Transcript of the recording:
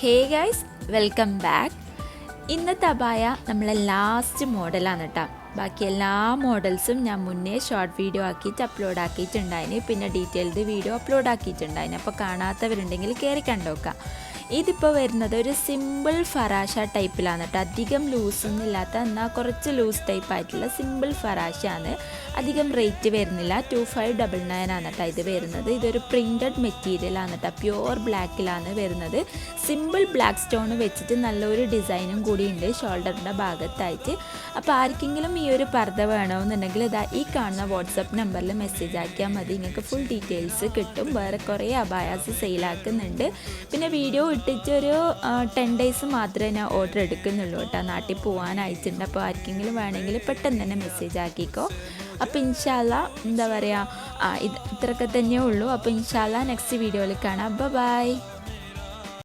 Hey guys, welcome back. ഇന്നത്തെ അബായ നമ്മളെ last മോഡലാണ് കേട്ടോ. ബാക്കി എല്ലാ മോഡൽസും ഞാൻ മുന്നേ ഷോർട്ട് വീഡിയോ ആക്കിയിട്ട് അപ്ലോഡ് ആക്കിയിട്ടുണ്ടായിന്, പിന്നെ ഡീറ്റെയിൽഡ് വീഡിയോ അപ്ലോഡ് ആക്കിയിട്ടുണ്ടായിന്. അപ്പോൾ കാണാത്തവരുണ്ടെങ്കിൽ കയറി കണ്ടോക്കാം. ഇതിപ്പോൾ വരുന്നത് ഒരു സിമ്പിൾ ഫറാഷ ടൈപ്പിലാണ് കേട്ടോ. അധികം ലൂസൊന്നും ഇല്ലാത്ത എന്നാൽ കുറച്ച് ലൂസ് ടൈപ്പായിട്ടുള്ള സിമ്പിൾ ഫറാഷയാണ്. അധികം റേറ്റ് വരുന്നില്ല. 2599 ആണ് കേട്ടോ ഇത് വരുന്നത്. ഇതൊരു പ്രിൻറ്റഡ് മെറ്റീരിയലാണ് കേട്ടോ. പ്യുവർ ബ്ലാക്കിലാണ് വരുന്നത്. സിമ്പിൾ ബ്ലാക്ക് സ്റ്റോൺ വെച്ചിട്ട് നല്ലൊരു ഡിസൈനും കൂടി ഉണ്ട് ഷോൾഡറിൻ്റെ ഭാഗത്തായിട്ട്. അപ്പോൾ ആർക്കെങ്കിലും ഈ ഒരു പർദ്ദ വേണമെന്നുണ്ടെങ്കിൽ ഇതാ ഈ കാണുന്ന വാട്സപ്പ് നമ്പറിൽ മെസ്സേജ് ആക്കിയാൽ മതി. നിങ്ങൾക്ക് ഫുൾ ഡീറ്റെയിൽസ് കിട്ടും. വേറെ കുറേ അബായാസ് സെയിലാക്കുന്നുണ്ട്. പിന്നെ വീഡിയോ ഇട്ടിട്ട് ഒരു 10 ഡേയ്സ് മാത്രമേ ഞാൻ ഓർഡർ എടുക്കുന്നുള്ളൂ കേട്ടോ. നാട്ടിൽ പോകാനായിട്ടുണ്ട്. അപ്പോൾ ആർക്കെങ്കിലും വേണമെങ്കിൽ പെട്ടെന്ന് തന്നെ മെസ്സേജ് ആക്കിക്കോ. അപ്പോൾ ഇൻഷാല്ലാ എന്താ പറയുക, ഇത്രയൊക്കെ തന്നെയേ ഉള്ളൂ. അപ്പോൾ ഇൻഷാല്ലാ നെക്സ്റ്റ് വീഡിയോയിൽ കാണാം. ബൈ.